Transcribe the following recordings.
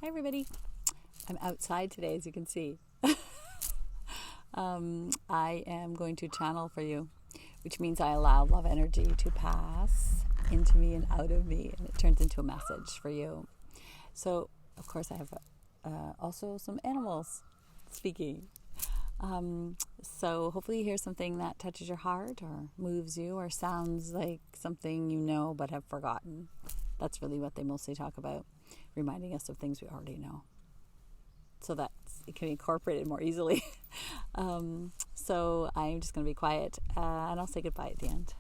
Hi everybody. I'm outside today, as you can see. I am going to channel for you, which means I allow love energy to pass into me and out of me, and it turns into a message for you. So, of course, I have also some animals speaking. So hopefully you hear something that touches your heart or moves you or sounds like something you know but have forgotten. That's really what they mostly talk about, reminding us of things we already know, so that it can be incorporated more easily. So I'm just going to be quiet, and I'll say goodbye at the end.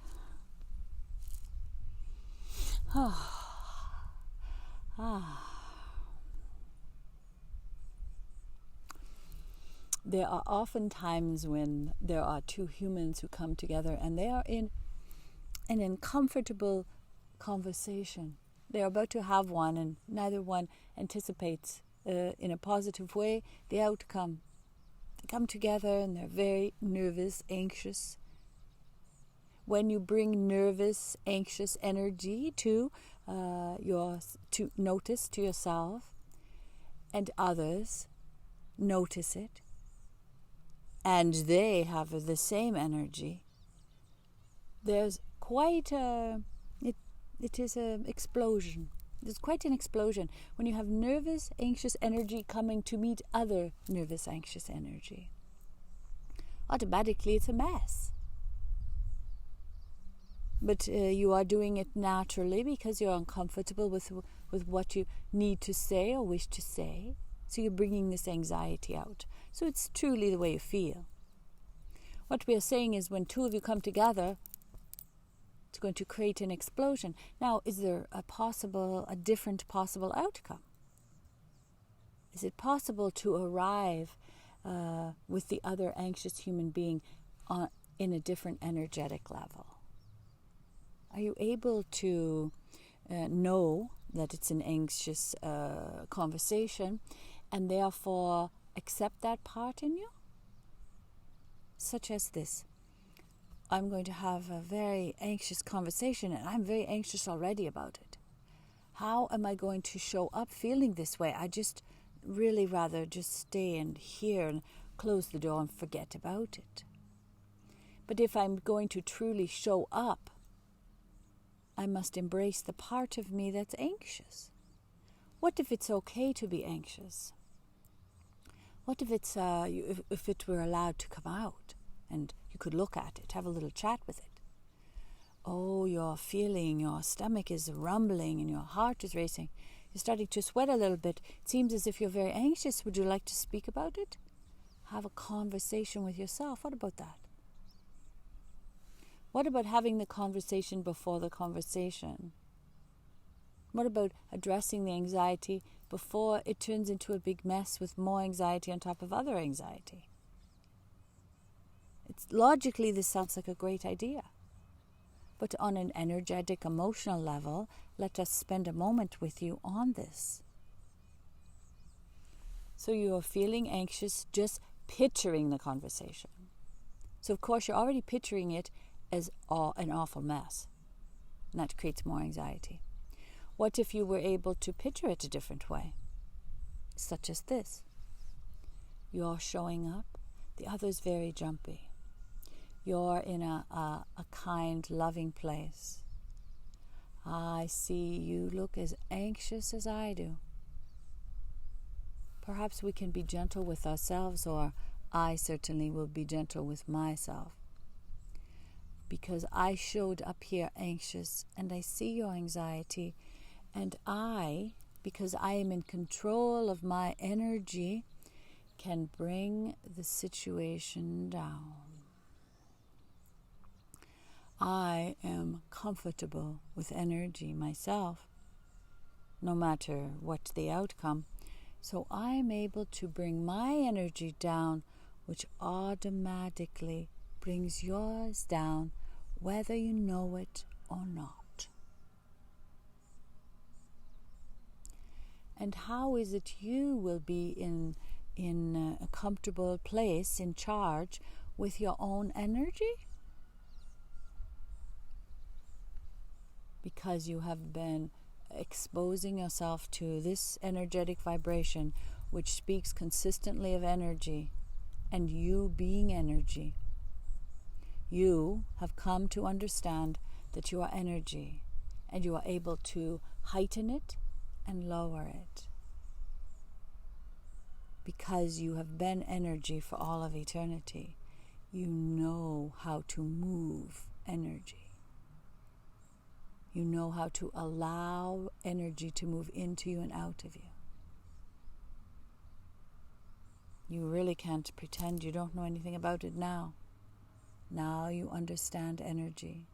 There are often times when there are two humans who come together and they are in an uncomfortable conversation. They're about to have one, and neither one anticipates in a positive way the outcome. They come together and they're very nervous, anxious. When you bring nervous, anxious energy to notice to yourself, and others notice it, and they have the same energy, there's quite it is an explosion. There's quite an explosion when you have nervous, anxious energy coming to meet other nervous, anxious energy. Automatically, it's a mess. But you are doing it naturally because you're uncomfortable with what you need to say or wish to say. So you're bringing this anxiety out. So it's truly the way you feel. What we are saying is when two of you come together, it's going to create an explosion. Now, is there a different possible outcome? Is it possible to arrive with the other anxious human being in a different energetic level? Are you able to know that it's an anxious conversation and therefore accept that part in you? Such as this. I'm going to have a very anxious conversation and I'm very anxious already about it. How am I going to show up feeling this way? I just really rather just stay in here and close the door and forget about it. But if I'm going to truly show up, I must embrace the part of me that's anxious. What if it's okay to be anxious? What if it's if it were allowed to come out and you could look at it, have a little chat with it? Oh, you're feeling, your stomach is rumbling and your heart is racing. You're starting to sweat a little bit. It seems as if you're very anxious. Would you like to speak about it? Have a conversation with yourself. What about that? What about having the conversation before the conversation? What about addressing the anxiety before it turns into a big mess with more anxiety on top of other anxiety? Logically, this sounds like a great idea. But on an energetic, emotional level, let us spend a moment with you on this. So you are feeling anxious just picturing the conversation. So of course you're already picturing it as an awful mess. And that creates more anxiety. What if you were able to picture it a different way? Such as this. You're showing up, the other's very jumpy. You're in a kind, loving place. I see you look as anxious as I do. Perhaps we can be gentle with ourselves, or I certainly will be gentle with myself. Because I showed up here anxious and I see your anxiety, and because I am in control of my energy, can bring the situation down. I am comfortable with energy myself, no matter what the outcome. So I'm able to bring my energy down, which automatically brings yours down, whether you know it or not. And how is it you will be in a comfortable place, in charge with your own energy? Because you have been exposing yourself to this energetic vibration, which speaks consistently of energy, and you being energy, you have come to understand that you are energy, and you are able to heighten it and lower it, because you have been energy for all of eternity. You know how to move energy. You know how to allow energy to move into you and out of you. You really can't pretend you don't know anything about it now. Now you understand energy.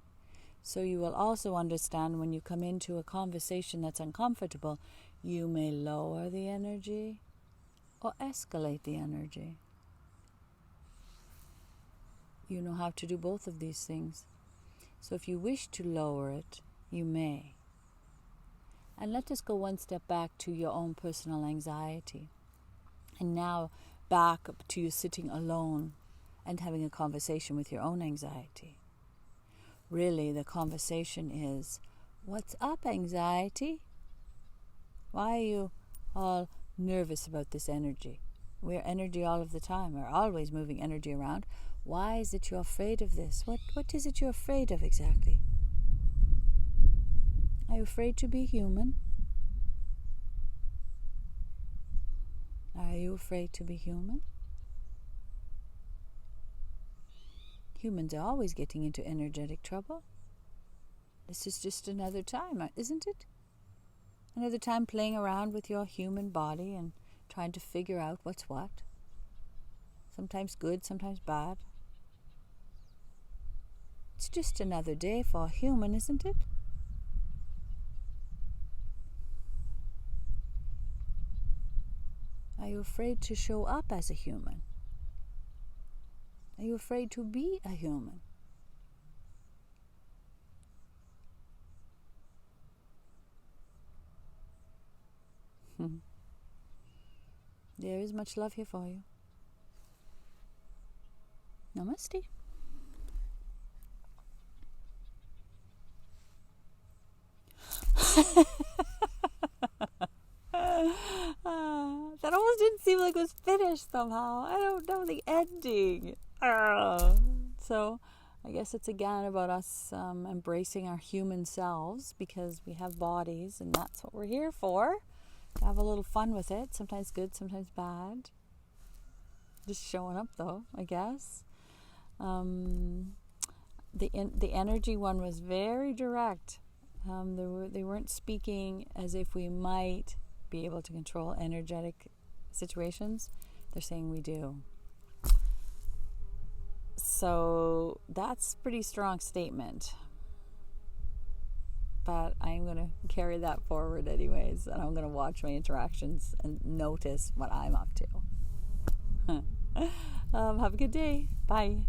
So you will also understand when you come into a conversation that's uncomfortable, you may lower the energy or escalate the energy. You know how to do both of these things. So if you wish to lower it, you may. And let us go one step back to your own personal anxiety. And now back up to you sitting alone and having a conversation with your own anxiety. Really, the conversation is, what's up, anxiety? Why are you all nervous about this energy? We're energy all of the time. We're always moving energy around. Why is it you're afraid of this? What is it you're afraid of exactly? Are you afraid to be human? Are you afraid to be human? Humans are always getting into energetic trouble. This is just another time, isn't it? Another time playing around with your human body and trying to figure out what's what. Sometimes good, sometimes bad. It's just another day for a human, isn't it? Are you afraid to show up as a human? Are you afraid to be a human? There is much love here for you. Namaste. That almost didn't seem like it was finished somehow. I don't know the ending. So I guess it's again about us embracing our human selves, because we have bodies and that's what we're here for. To have a little fun with it. Sometimes good, sometimes bad. Just showing up though, I guess. The energy one was very direct. They weren't speaking as if we might be able to control energetic situations. They're saying we do. So that's a pretty strong statement. But I'm going to carry that forward anyways, and I'm going to watch my interactions and notice what I'm up to. Have a good day. Bye.